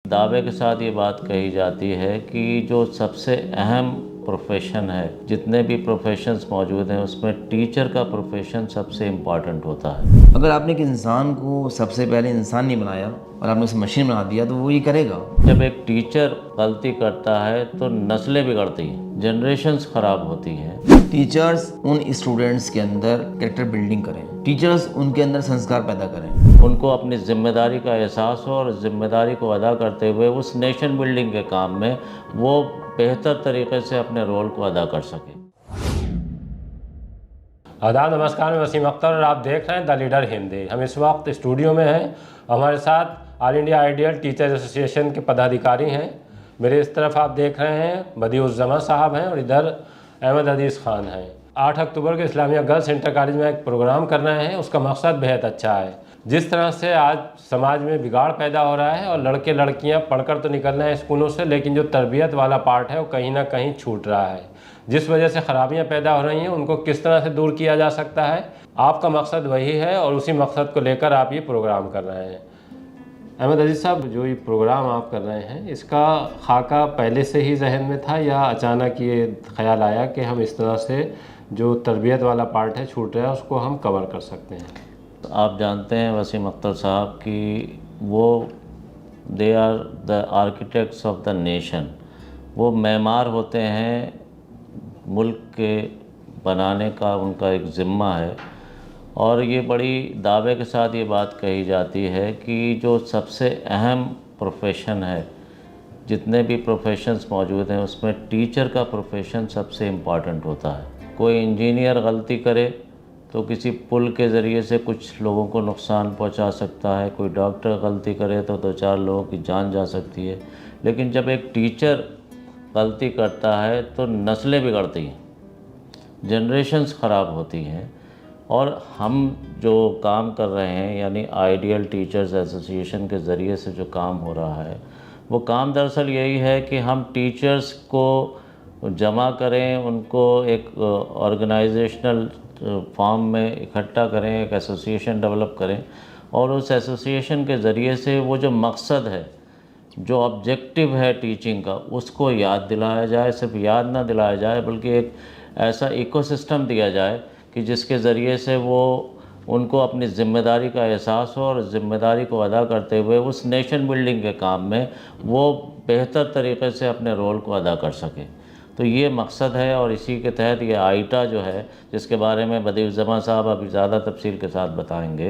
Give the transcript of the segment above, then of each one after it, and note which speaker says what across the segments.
Speaker 1: दावे के साथ ये बात कही जाती है कि जो सबसे अहम प्रोफेशन है, जितने भी प्रोफेशंस मौजूद हैं उसमें टीचर का प्रोफेशन सबसे इम्पॉर्टेंट होता है।
Speaker 2: अगर आपने एक इंसान को सबसे पहले इंसान नहीं बनाया और आपने उसे मशीन बना दिया तो वो ये करेगा।
Speaker 1: जब एक टीचर गलती करता है तो नस्लें बिगड़ती हैं, जनरेशन्स खराब होती हैं।
Speaker 2: टीचर्स उन स्टूडेंट्स के अंदर कैरेक्टर बिल्डिंग करें, टीचर्स उनके अंदर संस्कार पैदा करें,
Speaker 1: उनको अपनी जिम्मेदारी का एहसास हो और जिम्मेदारी को अदा करते हुए उस नेशन बिल्डिंग के काम में वो बेहतर तरीके से अपने रोल को अदा कर सके।
Speaker 3: आदाब, नमस्कार। मैं वसीम अख्तर और आप देख रहे हैं द लीडर हिंदी। हम इस वक्त स्टूडियो में हैं। हमारे साथ all India ideal teachers association के पदाधिकारी हैं। मेरे इस तरफ आप देख रहे हैं बदिउज़्ज़मा साहब हैं और इधर अहमद अजीज़ खान हैं। 8 अक्टूबर को इस्लामिया गर्ल्स इंटर कॉलेज में एक प्रोग्राम कर रहे हैं। उसका मकसद बेहद अच्छा है। जिस तरह से आज समाज में बिगाड़ पैदा हो रहा है और लड़के लड़कियां पढ़कर तो निकल रहे हैं स्कूलों से, लेकिन जो तरबियत वाला पार्ट है वो कहीं ना कहीं छूट रहा है, जिस वजह से ख़राबियां पैदा हो रही हैं। उनको किस तरह से दूर किया जा सकता है, आपका मकसद वही है और उसी मकसद को लेकर आप ये प्रोग्राम कर रहे हैं। अहमद अजीज़ साहब, जो ये प्रोग्राम आप कर रहे हैं, इसका खाका पहले से ही जहन में था या अचानक ये ख्याल आया कि हम इस तरह से जो तरबियत वाला पार्ट है छूट रहा है उसको हम कवर कर सकते हैं?
Speaker 1: आप जानते हैं वसीम अख्तर साहब कि वो they are the architects of the nation. वो मेमार होते हैं, मुल्क के बनाने का उनका एक ज़िम्मा है। और ये बड़ी दावे के साथ ये बात कही जाती है कि जो सबसे अहम प्रोफेशन है, जितने भी प्रोफेशंस मौजूद हैं उसमें टीचर का प्रोफेशन सबसे इम्पॉर्टेंट होता है। कोई इंजीनियर गलती करे तो किसी पुल के ज़रिए से कुछ लोगों को नुकसान पहुंचा सकता है, कोई डॉक्टर गलती करे तो 2-4 लोगों की जान जा सकती है। लेकिन जब एक टीचर गलती करता है तो नस्लें बिगड़ती हैं, जनरेशन्स ख़राब होती हैं। और हम जो काम कर रहे हैं, यानी आइडियल टीचर्स एसोसिएशन के ज़रिए से जो काम हो रहा है, वो काम दरअसल यही है कि हम टीचर्स को जमा करें, उनको एक ऑर्गेनाइजेशनल फॉर्म में इकट्ठा करें, एक एसोसिएशन डेवलप करें और उस एसोसिएशन के ज़रिए से वो जो मकसद है, जो ऑब्जेक्टिव है टीचिंग का, उसको याद दिलाया जाए। सिर्फ याद ना दिलाया जाए बल्कि एक ऐसा इकोसिस्टम दिया जाए कि जिसके ज़रिए से वो उनको अपनी ज़िम्मेदारी का एहसास हो और ज़िम्मेदारी को अदा करते हुए उस नेशन बिल्डिंग के काम में वो बेहतर तरीके से अपने रोल को अदा कर सके। तो ये मकसद है और इसी के तहत ये आइटा जो है, जिसके बारे में बदिउज़्ज़मा साहब अभी ज़्यादा तफसील के साथ बताएंगे,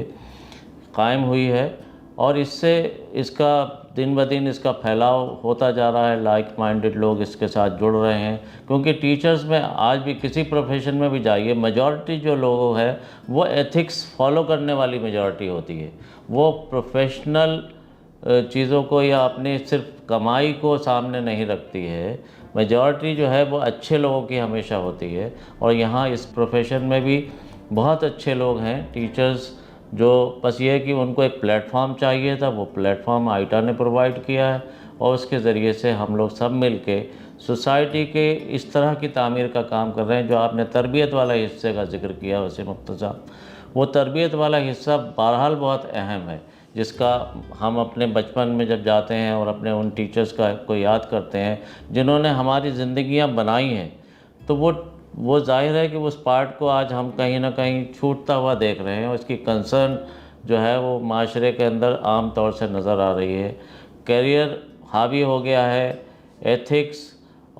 Speaker 1: कायम हुई है। और इससे इसका दिन ब दिन इसका फैलाव होता जा रहा है। लाइक माइंडेड लोग इसके साथ जुड़ रहे हैं, क्योंकि टीचर्स में आज भी किसी प्रोफेशन में भी जाइए, मेजॉरिटी जो लोग हैं वो एथिक्स फॉलो करने वाली मेजॉरिटी होती है। वो प्रोफेशनल चीज़ों को या अपनी सिर्फ कमाई को सामने नहीं रखती है। मेजॉरिटी जो है वो अच्छे लोगों की हमेशा होती है। और यहाँ इस प्रोफेशन में भी बहुत अच्छे लोग हैं, टीचर्स, जो बस ये है कि उनको एक प्लेटफॉर्म चाहिए था। वो प्लेटफॉर्म आइटा ने प्रोवाइड किया है और उसके ज़रिए से हम लोग सब मिल के सोसाइटी के इस तरह की तामीर का काम कर रहे हैं। जो आपने तरबियत वाला हिस्से का जिक्र किया वसीम अख्तर साहब, वो तरबियत वाला हिस्सा बहरहाल बहुत अहम है, जिसका हम अपने बचपन में जब जाते हैं और अपने उन टीचर्स को याद करते हैं जिन्होंने हमारी ज़िंदगियां बनाई हैं, तो वो जाहिर है कि उस पार्ट को आज हम कहीं ना कहीं छूटता हुआ देख रहे हैं। और इसकी कंसर्न जो है वो माशरे के अंदर आम तौर से नज़र आ रही है। करियर हावी हो गया है, एथिक्स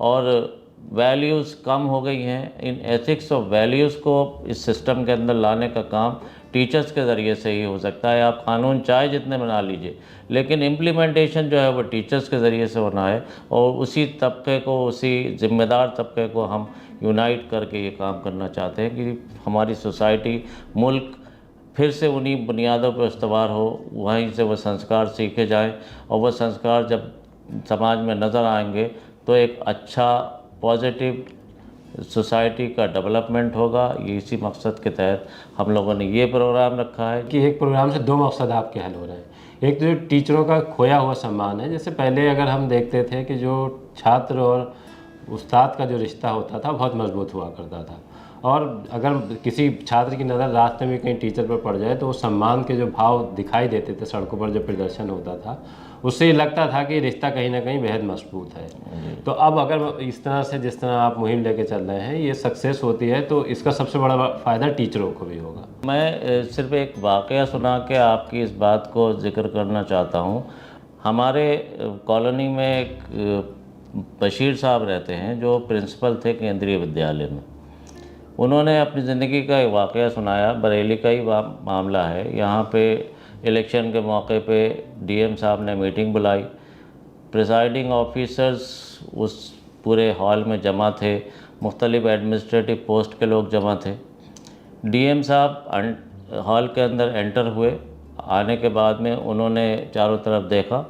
Speaker 1: और वैल्यूज़ कम हो गई हैं। इन एथिक्स और वैल्यूज़ को इस सिस्टम के अंदर लाने का काम टीचर्स के ज़रिए से ही हो सकता है। आप कानून चाहे जितने बना लीजिए, लेकिन इम्प्लीमेंटेशन जो है वो टीचर्स के ज़रिए से होना है। और उसी तबके को, उसी ज़िम्मेदार तबके को हम यूनाइट करके ये काम करना चाहते हैं कि हमारी सोसाइटी, मुल्क फिर से उन्हीं बुनियादों पर इस्तवार हो, वहीं से वो संस्कार सीखे जाएं और वो संस्कार जब समाज में नज़र आएंगे तो एक अच्छा पॉजिटिव सोसाइटी का डेवलपमेंट होगा। ये इसी मकसद के तहत हम लोगों ने ये प्रोग्राम रखा है
Speaker 3: कि एक प्रोग्राम से दो मकसद आपके हल हो रहे हैं। एक तो जो टीचरों का खोया हुआ सम्मान है। जैसे पहले अगर हम देखते थे कि जो छात्र और उस्ताद का जो रिश्ता होता था बहुत मजबूत हुआ करता था, और अगर किसी छात्र की नज़र रास्ते में कहीं टीचर पर पड़ जाए तो वो सम्मान के जो भाव दिखाई देते थे सड़कों पर जब प्रदर्शन होता था, उससे ये लगता था कि रिश्ता कहीं ना कहीं बेहद मजबूत है। तो अब अगर इस तरह से जिस तरह आप मुहिम लेके चल रहे हैं ये सक्सेस होती है तो इसका सबसे बड़ा फ़ायदा टीचरों को भी होगा।
Speaker 1: मैं सिर्फ एक वाक़या सुना के आपकी इस बात को जिक्र करना चाहता हूँ। हमारे कॉलोनी में एक बशीर साहब रहते हैं जो प्रिंसिपल थे केंद्रीय विद्यालय में। उन्होंने अपनी ज़िंदगी का एक वाक़या सुनाया, बरेली का ही मामला है। यहाँ पे इलेक्शन के मौके पे डीएम साहब ने मीटिंग बुलाई, प्रिसाइडिंग ऑफिसर्स उस पूरे हॉल में जमा थे, मुख्तलिफ़ एडमिनिस्ट्रेटिव पोस्ट के लोग जमा थे। डीएम साहब हॉल के अंदर एंटर हुए। आने के बाद में उन्होंने चारों तरफ देखा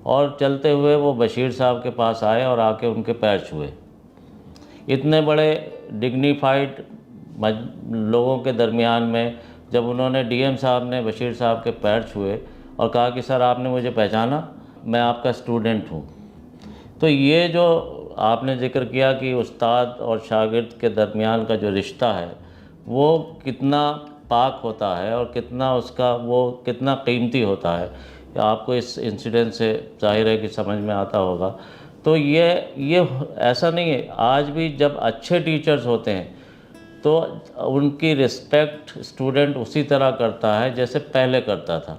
Speaker 1: और चलते हुए वो बशीर साहब के पास आए और आके उनके पैर छुए। इतने बड़े डिग्निफाइड लोगों के दरमियान में जब उन्होंने डीएम साहब ने बशीर साहब के पैर छुए और कहा कि सर आपने मुझे पहचाना, मैं आपका स्टूडेंट हूँ। तो ये जो आपने जिक्र किया कि उस्ताद और शागिर्द के दरमियान का जो रिश्ता है वो कितना पाक होता है और कितना उसका वो कितना कीमती होता है, आपको इस इंसिडेंट से ज़ाहिर है कि समझ में आता होगा। तो ये ऐसा नहीं है, आज भी जब अच्छे टीचर्स होते हैं तो उनकी रिस्पेक्ट स्टूडेंट उसी तरह करता है जैसे पहले करता था।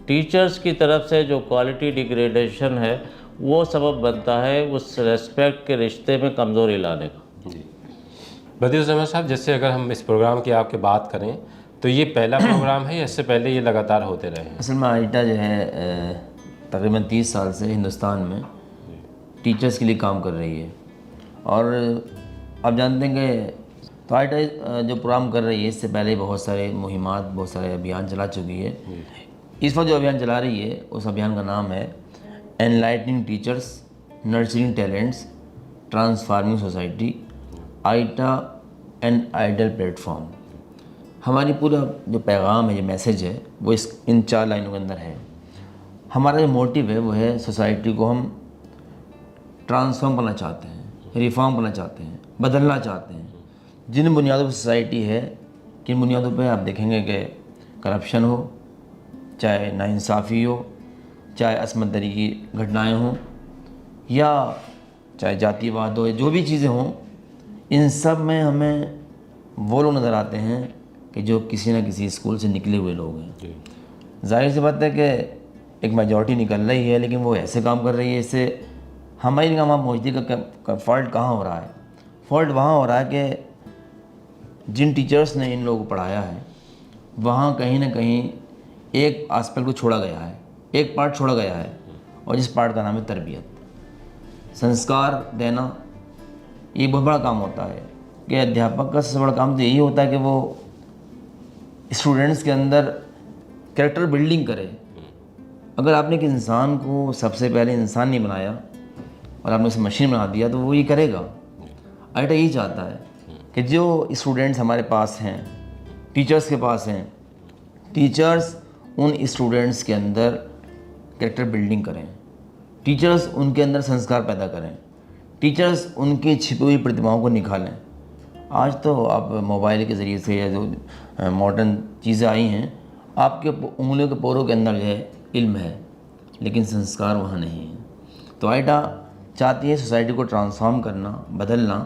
Speaker 1: टीचर्स की तरफ से जो क्वालिटी डिग्रेडेशन है वो सबब बनता है उस रेस्पेक्ट के रिश्ते में कमज़ोरी लाने का।
Speaker 3: बदिरुज़्ज़मान साहब, जैसे अगर हम इस प्रोग्राम की आपके बात करें तो ये पहला प्रोग्राम है या इससे पहले ये लगातार होते रहे हैं?
Speaker 2: असल में आइटा जो है तकरीबन 30 साल से हिंदुस्तान में टीचर्स के लिए काम कर रही है। और आप जानते हैं कि तो आइटा जो प्रोग्राम कर रही है इससे पहले बहुत सारे मुहिमात, बहुत सारे अभियान चला चुकी है। इस वक्त जो अभियान चला रही है उस अभियान का नाम है enlightening teachers, nurturing talents, transforming society, आइटा एंड आइडल प्लेटफॉर्म। हमारी पूरा जो पैगाम है, जो मैसेज है वो इन 4 लाइनों के अंदर है। हमारा जो मोटिव है वो है सोसाइटी को हम ट्रांसफॉर्म करना चाहते हैं, रिफॉर्म करना चाहते हैं, बदलना चाहते हैं। जिन बुनियादों पर सोसाइटी है, किन बुनियादों पे आप देखेंगे कि करप्शन हो, चाहे नाइंसाफ़ी हो, चाहे असमत दरी की घटनाएँ हों, या चाहे जातिवाद हो, जो भी चीज़ें हों, इन सब में हमें वो लोग नज़र आते हैं कि जो किसी न किसी स्कूल से निकले हुए लोग हैं। जाहिर सी बात है कि एक मेजॉरिटी निकल रही है लेकिन वो ऐसे काम कर रही है, इससे हमारी निगाह में मौजूदगी का फॉल्ट कहाँ हो रहा है? फॉल्ट वहाँ हो रहा है कि जिन टीचर्स ने इन लोगों को पढ़ाया है वहाँ कहीं ना कहीं एक आस्पेक्ट को छोड़ा गया है, एक पार्ट छोड़ा गया है, और जिस पार्ट का नाम है तरबियत। संस्कार देना ये बहुत बड़ा काम होता है कि अध्यापक का सबसे बड़ा काम तो यही होता है कि वो स्टूडेंट्स के अंदर कैरेक्टर बिल्डिंग करे। अगर आपने एक इंसान को सबसे पहले इंसान नहीं बनाया और आपने उसे मशीन बना दिया तो वो ये करेगा। आइटा यही चाहता है कि जो स्टूडेंट्स हमारे पास हैं, टीचर्स के पास हैं, टीचर्स उन स्टूडेंट्स के अंदर कैरेक्टर बिल्डिंग करें, टीचर्स उनके अंदर संस्कार पैदा करें, टीचर्स उनकी छिपी हुई प्रतिभाओं को निकालें। आज तो आप मोबाइल के ज़रिए से या जो मॉडर्न चीज़ें आई हैं, आपके उंगलियों के पोरों के अंदर जो है इल्म है लेकिन संस्कार वहाँ नहीं है। तो आइटा चाहती है सोसाइटी को ट्रांसफॉर्म करना, बदलना।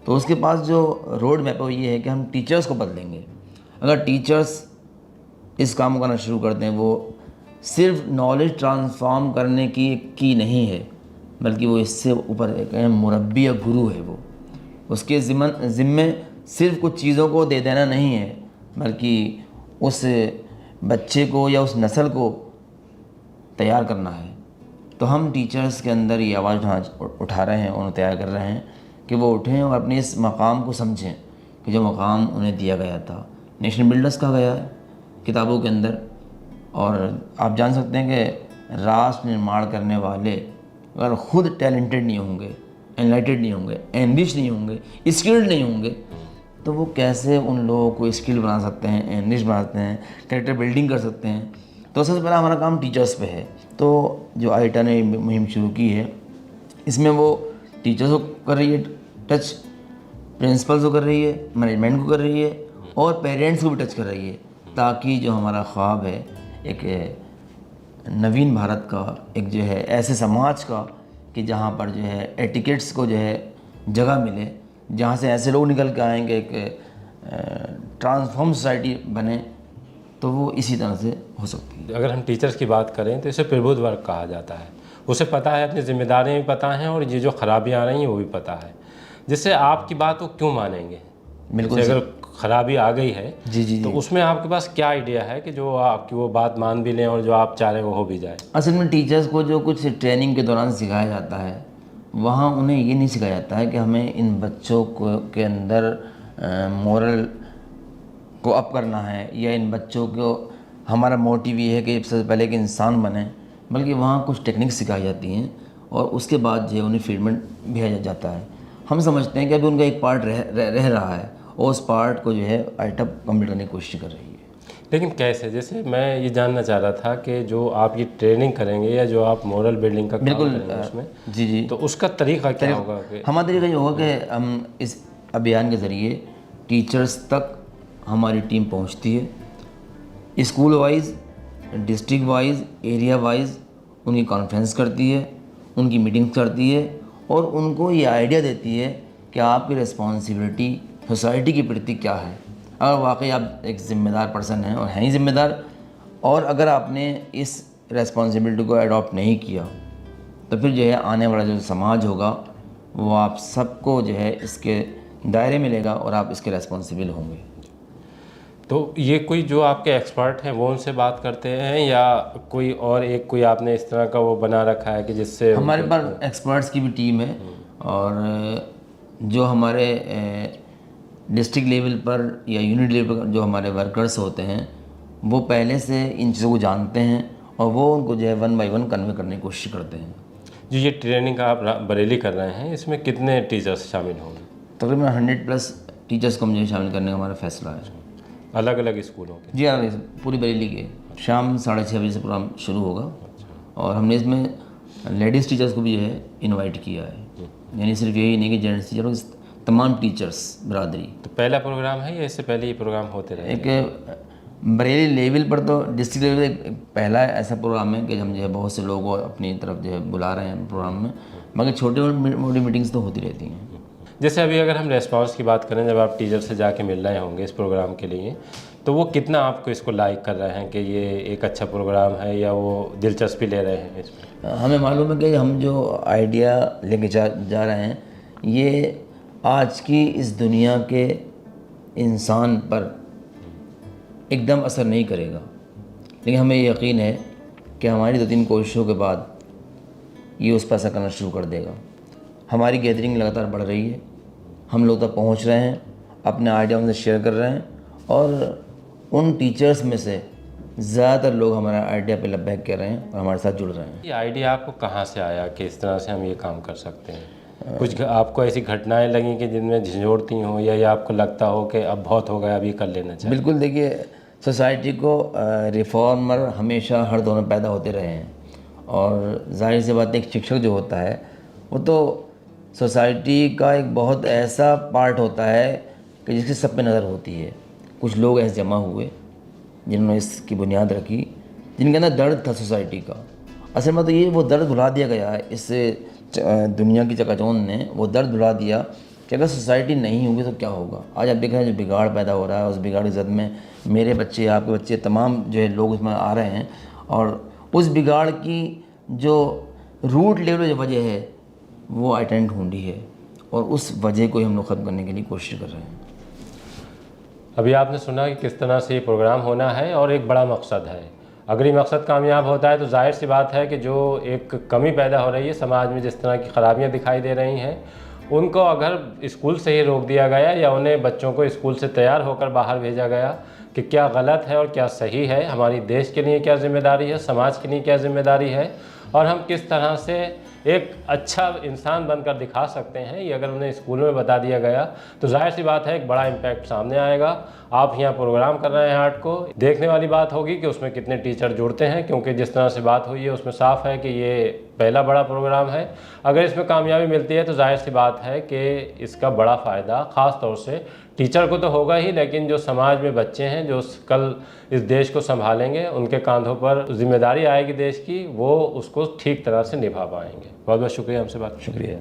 Speaker 2: तो उसके पास जो रोड मैप है वो ये है कि हम टीचर्स को बदलेंगे। अगर टीचर्स इस काम को करना शुरू करते हैं, वो सिर्फ नॉलेज ट्रांसफॉर्म करने की नहीं है, बल्कि वो इससे ऊपर एक मुरब्बी या गुरु है। वो उसके ज़िम्मे सिर्फ कुछ चीज़ों को दे देना नहीं है, बल्कि उस बच्चे को या उस नस्ल को तैयार करना है। तो हम टीचर्स के अंदर ये आवाज़ उठा रहे हैं, उन्हें तैयार कर रहे हैं कि वो उठें और अपने इस मकाम को समझें कि जो मकाम उन्हें दिया गया था, नेशन बिल्डर्स कहा गया है किताबों के अंदर। और आप जान सकते हैं कि राष्ट्र निर्माण करने वाले अगर ख़ुद टैलेंटेड नहीं होंगे, एनलाइटेड नहीं होंगे, एनरिच नहीं होंगे, स्किल्ड नहीं होंगे, तो वो कैसे उन लोगों को स्किल बना सकते हैं, एनरिच बना सकते हैं, कैरेक्टर बिल्डिंग कर सकते हैं। तो सबसे पहला हमारा काम टीचर्स पे है। तो जो आइटा ने मुहिम शुरू की है, इसमें वो टीचर्स को कर रही है टच, प्रिंसिपल्स को कर रही है, मैनेजमेंट को कर रही है, और पेरेंट्स को भी टच कर रही है, ताकि जो हमारा ख्वाब है एक नवीन भारत का, एक जो है ऐसे समाज का कि जहाँ पर जो है एटिकेट्स को जो है जगह मिले, जहाँ से ऐसे लोग निकल के आएंगे, एक ट्रांसफॉर्म सोसाइटी बने, तो वो इसी तरह से हो सकती है।
Speaker 3: अगर हम टीचर्स की बात करें तो इसे प्रबुद्ध वर्ग कहा जाता है। उसे पता है, अपनी जिम्मेदारियाँ भी पता हैं और ये जो खराबियाँ आ रही हैं वो भी पता है, जिससे आपकी बात वो क्यों मानेंगे।
Speaker 2: बिल्कुल,
Speaker 3: जैसे अगर खराबी आ गई है
Speaker 2: जी
Speaker 3: तो उसमें आपके पास क्या आइडिया है कि जो आपकी वो बात मान भी लें और जो आप चाह रहे हैं वो हो भी जाए।
Speaker 2: असल में टीचर्स को जो कुछ ट्रेनिंग के दौरान सिखाया जाता है, वहाँ उन्हें ये नहीं सिखाया जाता है कि हमें इन बच्चों को के अंदर मोरल को अप करना है, या इन बच्चों को हमारा मोटिव ये है कि सबसे पहले कि इंसान बने, बल्कि वहाँ कुछ टेक्निक सिखाई जाती हैं और उसके बाद जो है उन्हें फीडमेंट भेजा जाता है। हम समझते हैं कि अभी उनका एक पार्ट रह रहा है और उस पार्ट को जो है आइटम कंप्लीट करने की कोशिश कर रही है।
Speaker 3: लेकिन कैसे, जैसे मैं ये जानना चाह रहा था कि जो आप ये ट्रेनिंग करेंगे या जो आप मोरल बिल्डिंग का काम करेंगे उसमें,
Speaker 2: जी,
Speaker 3: तो उसका तरीका क्या होगा कि
Speaker 2: हमारा तरीका ये होगा कि हम इस अभियान के ज़रिए टीचर्स तक हमारी टीम पहुंचती है, school wise, district wise, area wise उनकी कॉन्फ्रेंस करती है, उनकी मीटिंग करती है और उनको ये आइडिया देती है कि आपकी रिस्पॉन्सिबिलिटी सोसाइटी के प्रति क्या है। अगर वाकई आप एक ज़िम्मेदार पर्सन हैं और हैं ही ज़िम्मेदार, और अगर आपने इस रिस्पॉन्सिबिलिटी को अडॉप्ट नहीं किया, तो फिर जो है आने वाला जो समाज होगा वो आप सबको जो है इसके दायरे में लेगा और आप इसके रिस्पॉन्सिबल होंगे।
Speaker 3: तो ये कोई जो आपके एक्सपर्ट हैं वो उनसे बात करते हैं या कोई और एक कोई आपने इस तरह का वो बना रखा है कि जिससे
Speaker 2: हमारे पास एक्सपर्ट्स की भी टीम है, और जो हमारे डिस्ट्रिक्ट लेवल पर या यूनिट लेवल पर जो हमारे वर्कर्स होते हैं वो पहले से इन चीज़ों को जानते हैं और वो उनको जो है 1 बाय 1 कन्वे करने की कोशिश करते हैं।
Speaker 3: जो ये ट्रेनिंग आप बरेली कर रहे हैं इसमें कितने टीचर्स शामिल होंगे?
Speaker 2: तकरीबन 100+ टीचर्स को मुझे शामिल करने का हमारा फैसला है।
Speaker 3: अलग अलग स्कूलों के?
Speaker 2: जी हाँ, पूरी बरेली के। शाम 6:30 बजे से प्रोग्राम शुरू होगा और हमने इसमें लेडीज़ टीचर्स को भी जो है इनवाइट किया है, यानी सिर्फ यही नहीं कि जेंट्स टीचर, तमाम टीचर्स बरादरी।
Speaker 3: तो पहला प्रोग्राम है या इससे पहले ये प्रोग्राम होते रहे?
Speaker 2: एक बरेली लेवल पर तो डिस्ट्रिक्ट लेवल एक पहला ऐसा प्रोग्राम है कि हम जो है बहुत से लोगों को अपनी तरफ जो है बुला रहे हैं प्रोग्राम में, मगर छोटी मोटी मीटिंग्स तो होती रहती हैं।
Speaker 3: जैसे अभी अगर हम रेस्पॉन्स की बात करें, जब आप टीचर से जाके मिल रहे होंगे इस प्रोग्राम के लिए, तो वो कितना आपको इसको लाइक कर रहे हैं कि ये एक अच्छा प्रोग्राम है या वो दिलचस्पी ले रहे हैं इसमें?
Speaker 2: हमें मालूम है कि हम जो आइडिया लेके जा रहे हैं ये आज की इस दुनिया के इंसान पर एकदम असर नहीं करेगा, लेकिन हमें यकीन है कि हमारी 2-3 कोशिशों के बाद ये उस पर असर करना शुरू कर देगा। हमारी गैदरिंग लगातार बढ़ रही है, हम लोग तक पहुंच रहे हैं, अपने आइडिया उनसे शेयर कर रहे हैं और उन टीचर्स में से ज़्यादातर लोग हमारा आइडिया पे लबैक कर रहे हैं और हमारे साथ जुड़ रहे हैं।
Speaker 3: ये आइडिया आपको कहाँ से आया कि इस तरह से हम ये काम कर सकते हैं? कुछ आपको ऐसी घटनाएं लगी कि जिनमें झंझोड़ती हों या आपको लगता हो कि अब बहुत हो गया, अब ये कर लेना चाहिए?
Speaker 2: बिल्कुल, देखिए सोसाइटी को रिफॉर्मर हमेशा हर दौर में पैदा होते रहे हैं और जाहिर सी बात है एक शिक्षक जो होता है वो तो सोसाइटी का एक बहुत ऐसा पार्ट होता है कि जिसकी सब पे नज़र होती है। कुछ लोग ऐसे जमा हुए जिन्होंने इसकी बुनियाद रखी, जिनके अंदर दर्द था सोसाइटी का। असल में तो ये वो दर्द भुला दिया गया है, इससे दुनिया की चकाचौंध ने वो दर्द भुला दिया कि अगर सोसाइटी नहीं होगी तो क्या होगा। आज आप देख रहे हैं जो बिगाड़ पैदा हो रहा है, उस बिगाड़ की जद में मेरे बच्चे, आपके बच्चे, तमाम जो है लोग इसमें आ रहे हैं और उस बिगाड़ की जो रूट लेवल जो वजह है वो आइडेंटिटी ढूंढी है और उस वजह को ही हम लोग ख़त्म करने के लिए कोशिश कर रहे हैं।
Speaker 3: अभी आपने सुना कि किस तरह से ये प्रोग्राम होना है और एक बड़ा मकसद है। अगर ये मकसद कामयाब होता है तो जाहिर सी बात है कि जो एक कमी पैदा हो रही है समाज में, जिस तरह की खराबियां दिखाई दे रही हैं, उनको अगर स्कूल से ही रोक दिया गया या उन्हें बच्चों को स्कूल से तैयार होकर बाहर भेजा गया कि क्या गलत है और क्या सही है, हमारी देश के लिए क्या जिम्मेदारी है, समाज के लिए क्या जिम्मेदारी है और हम किस तरह से एक अच्छा इंसान बनकर दिखा सकते हैं, ये अगर उन्हें स्कूल में बता दिया गया तो जाहिर सी बात है एक बड़ा इम्पैक्ट सामने आएगा। आप यहाँ प्रोग्राम कर रहे हैं आर्ट को, देखने वाली बात होगी कि उसमें कितने टीचर जुड़ते हैं, क्योंकि जिस तरह से बात हुई है उसमें साफ है कि ये पहला बड़ा प्रोग्राम है। अगर इसमें कामयाबी मिलती है तो जाहिर सी बात है कि इसका बड़ा फ़ायदा ख़ास तौर से टीचर को तो होगा ही, लेकिन जो समाज में बच्चे हैं जो कल इस देश को संभालेंगे, उनके कंधों पर जिम्मेदारी आएगी देश की, वो उसको ठीक तरह से निभा पाएंगे। बहुत बहुत शुक्रिया हमसे बात।
Speaker 2: शुक्रिया।